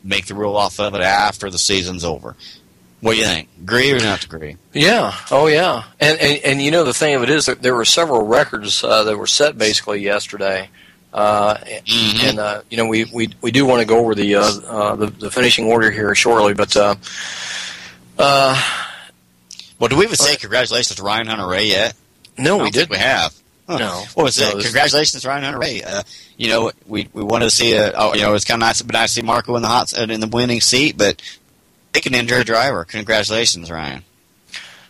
make the rule off of it after the season's over. What do you think? Agree or not agree? Yeah. Oh, yeah. And the thing of it is that there were several records that were set basically yesterday. And we do want to go over the finishing order here shortly, but well, do we even say congratulations to Ryan Hunter-Ray yet? No, we didn't. We have. Huh. No. What was it? Congratulations to Ryan Hunter-Ray. We wanted to see it's kind of nice, but nice to see Marco in the winning seat, but they can injure a driver. Congratulations, Ryan.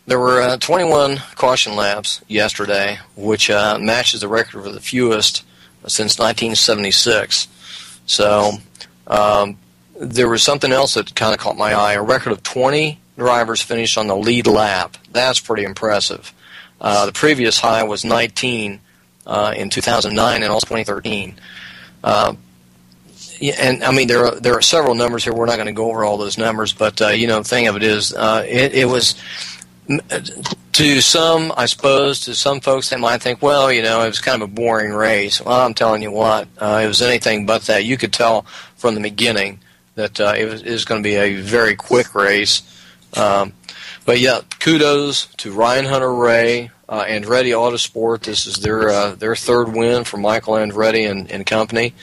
There were 21 caution laps yesterday, which matches the record for the fewest since 1976. So there was something else that kind of caught my eye. A record of 20 drivers finished on the lead lap. That's pretty impressive. The previous high was 19 in 2009 and also 2013. And I mean, there are several numbers here. We're not going to go over all those numbers, but the thing of it is, it was to some, I suppose, to some folks, they might think, well, it was kind of a boring race. Well, I'm telling you what, it was anything but that. You could tell from the beginning that it was going to be a very quick race. But yeah, kudos to Ryan Hunter-Ray, Andretti Autosport. This is their third win for Michael Andretti and company.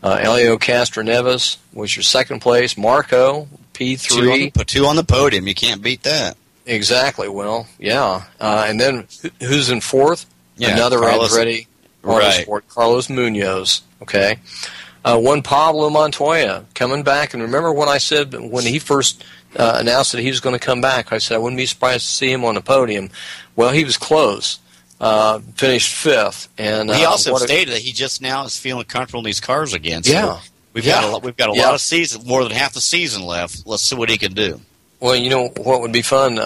Elio Castroneves was your second place. Marco, P3. Two on the podium. You can't beat that. Exactly. Well, yeah. And then who's in fourth? Yeah, another Andretti Autosport, Carlos Munoz. Okay. One Pablo Montoya coming back. And remember when I said when he first announced that he was going to come back, I said I wouldn't be surprised to see him on the podium. Well, he was close. Finished fifth, and he also stated that he just now is feeling comfortable in these cars again. So we've got a lot of season, more than half the season left. Let's see what he can do. Well, what would be fun,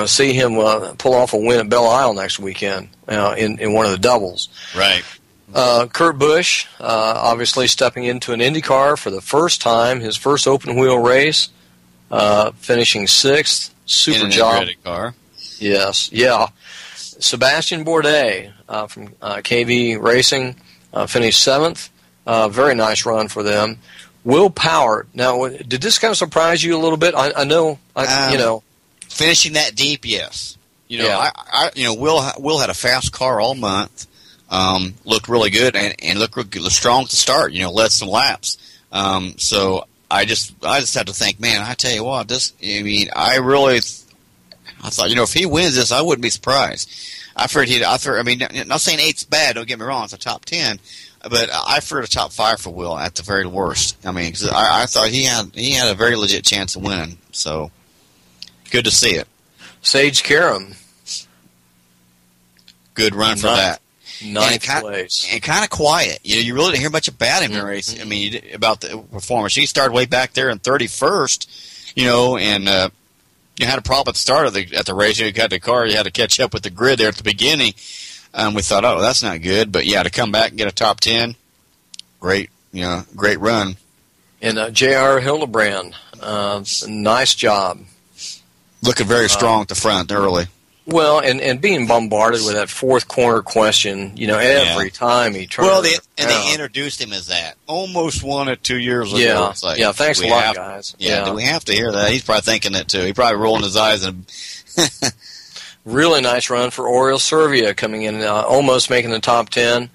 see him pull off a win at Belle Isle next weekend, in one of the doubles. Right. Kurt Busch, obviously stepping into an Indycar for the first time, his first open wheel race, finishing sixth. Super job. Car. Yes. Yeah. Sebastian Bourdais from KV Racing finished seventh. Very nice run for them. Will Power. Now, did this kind of surprise you a little bit? I know. Finishing that deep, yes. Will had a fast car all month. Looked really good and looked strong to start. Led some laps. So I just had to think, man. I tell you what, I thought, if he wins this, I wouldn't be surprised. I mean, not saying 8's bad, don't get me wrong, it's a top 10, but I preferred a top 5 for Will at the very worst. I mean, cause I thought he had a very legit chance of winning, so good to see it. Sage Karam. Good run for that. Ninth place. And kind of quiet. You really didn't hear much about him in the race. I mean, about the performance. He started way back there in 31st, and you had a problem at the start of the race. You got the car, you had to catch up with the grid there at the beginning. We thought, oh, that's not good. But yeah, to come back and get a top 10, great run. And J.R. Hildebrand, nice job. Looking very strong at the front early. Well, and being bombarded with that fourth corner question, every time he turned. Well, they introduced him as that. Almost won it 2 years ago. Yeah, it's like, yeah. Thanks a lot, guys. Yeah, do we have to hear that? He's probably thinking that too. He's probably rolling his eyes. And really nice run for Oriel Servia coming in, almost making the top 10.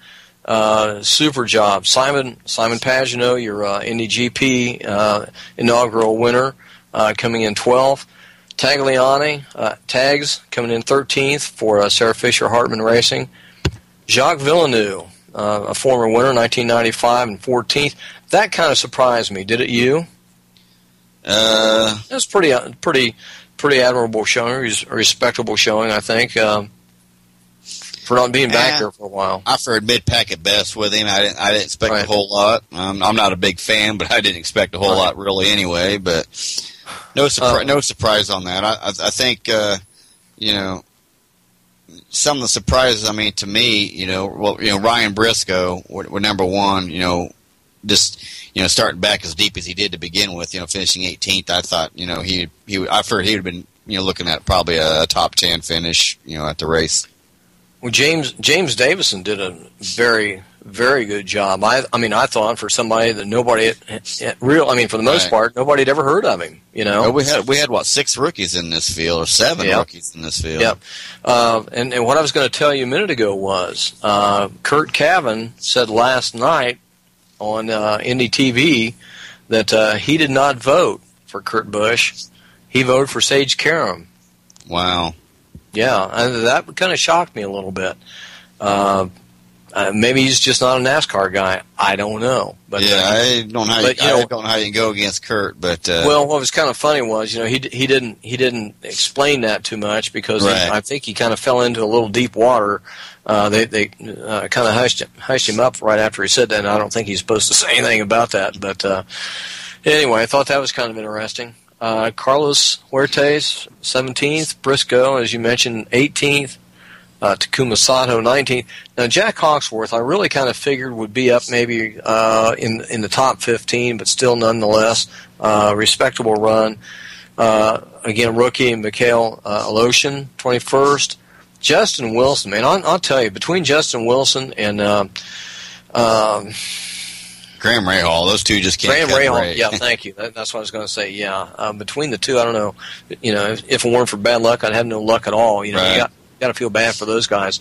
Super job, Simon Pagenaud, your Indy GP inaugural winner, coming in 12th. Tagliani, Tags, coming in 13th for Sarah Fisher Hartman Racing. Jacques Villeneuve, a former winner, 1995, and 14th. That kind of surprised me. Did it you? That's pretty admirable showing, a respectable showing, I think, for not being back there for a while. I fared mid-pack at best with him. I didn't expect a whole lot. I'm not a big fan, but I didn't expect a whole lot really anyway, but... No surprise on that. I think, some of the surprises, to me, Ryan Briscoe, were number one, starting back as deep as he did to begin with, finishing 18th. I thought, I figured he would have been, looking at probably a top 10 finish, at the race. Well, James Davison did a very, very good job. I thought for somebody that nobody for the most part, nobody had ever heard of him. Well, we had what, 6 rookies in this field, or 7 rookies in this field. Yep. And what I was going to tell you a minute ago was Kurt Cavan said last night on Indy TV that he did not vote for Kurt Busch. He voted for Sage Karam. Wow. Yeah, and that kind of shocked me a little bit. Maybe he's just not a NASCAR guy. I don't know. But I don't know how you can go against Kurt. But well, what was kind of funny was he didn't explain that too much because I think he kind of fell into a little deep water. They kind of hushed him up right after he said that. And I don't think he's supposed to say anything about that. But anyway, I thought that was kind of interesting. Carlos Huertas, 17th. Briscoe, as you mentioned, 18th. Takuma Sato, 19th. Now, Jack Hawksworth, I really kind of figured would be up maybe in the top 15, but still nonetheless, respectable run. Again, rookie Mikhail Aloshin, 21st. Justin Wilson, man, I'll tell you, between Justin Wilson and Graham Rahal, those two just can't. Graham Rahal, yeah, thank you. That's what I was going to say. Yeah, between the two, I don't know. If it weren't for bad luck, I'd have no luck at all. You got to feel bad for those guys.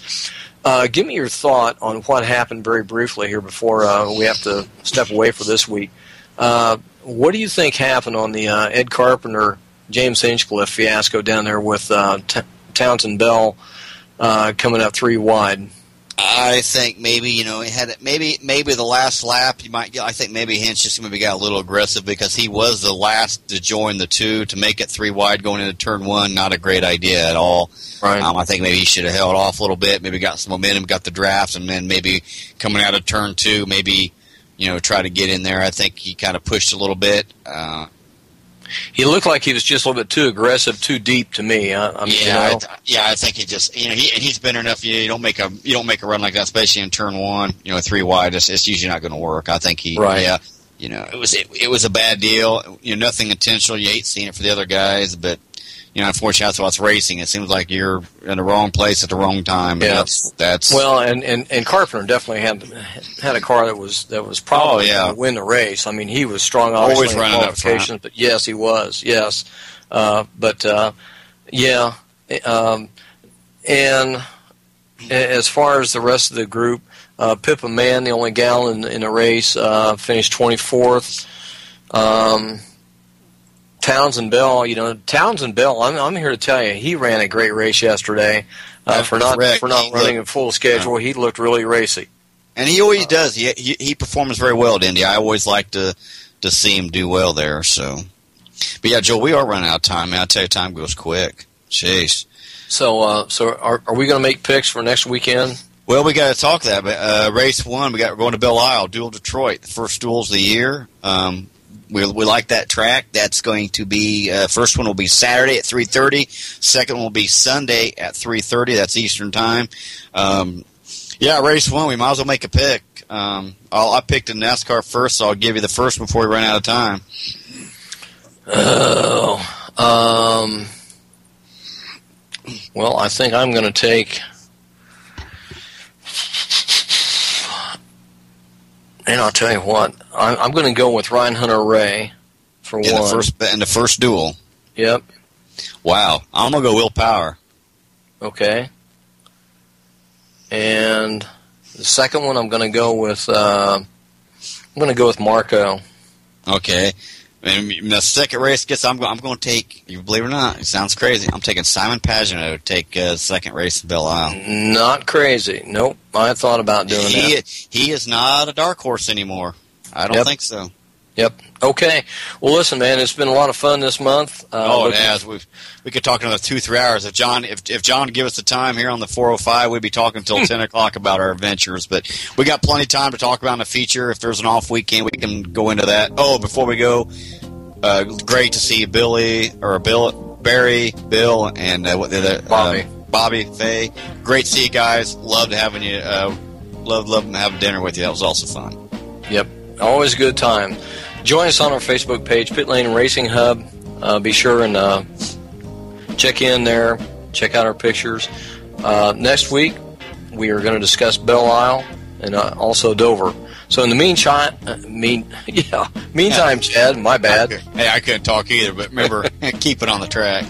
Give me your thought on what happened very briefly here before we have to step away for this week. What do you think happened on the Ed Carpenter, James Hinchcliffe fiasco down there with Townsend Bell coming up 3 wide? I think maybe he had maybe the last lap I think maybe Hinch just maybe got a little aggressive because he was the last to join the 2 to make it 3 wide going into turn 1. Not a great idea at all. Right. I think maybe he should have held off a little bit, maybe got some momentum, got the draft, and then maybe coming out of turn 2, maybe try to get in there. I think he kind of pushed a little bit. He looked like he was just a little bit too aggressive, too deep to me. I think he just he's been enough. You don't make a run like that, especially in turn 1. 3 wide. It's usually not going to work. I think he. Right. Yeah. It was a bad deal. Nothing intentional. You hate seeing it for the other guys, but unfortunately that's what's racing. It seems like you're in the wrong place at the wrong time. Yeah. That's well, and Carpenter definitely had a car that was probably going to win the race. I mean, he was strong, obviously, always running up front. But yes, he was. Yes, and as far as the rest of the group, Pippa Mann, the only gal in the race, finished 24th. Townsend Bell, I'm here to tell you, he ran a great race yesterday. For not running a full schedule, he looked really racy. And he always does. He performs very well at Indy. I always like to see him do well there. So, but yeah, Joel, we are running out of time, man. I tell you, time goes quick. Jeez. So are we going to make picks for next weekend? Well, we got to talk that. But race 1, we're going to Belle Isle, Duel Detroit, the first duels of the year. we like that track. That's going to be first one will be Saturday at 3:30. Second one will be Sunday at 3:30. That's Eastern time. Race 1. We might as well make a pick. I picked a NASCAR first, so I'll give you the first before we run out of time. Well, I think I'm going to take. And I'll tell you what, I'm going to go with Ryan Hunter-Ray for one. In the first duel. Yep. Wow. I'm going to go Will Power. Okay. And the second one, I'm going to go with Marco. Okay. And the second race I'm going to take, you believe it or not, it sounds crazy, I'm taking Simon Pagenaud to take second race at Belle Isle. Not crazy. Nope. I thought about doing that. He is not a dark horse anymore. I don't think so. Yep. Okay. Well, listen, man, it's been a lot of fun this month. It has. We could talk another 2-3 hours. If John would give us the time here on the 405, we'd be talking until 10 o'clock about our adventures. But we got plenty of time to talk about in the future. If there's an off weekend, we can go into that. Oh, before we go, great to see Barry, Bill, and Bobby, Faye. Great to see you guys. Loved having you. Loved having dinner with you. That was also fun. Yep. Always a good time. Join us on our Facebook page, Pit Lane Racing Hub. Be sure and check in there. Check out our pictures. Next week, we are going to discuss Belle Isle and also Dover. So in the meantime, Chad, my bad. Hey, I couldn't talk either, but remember, keep it on the track.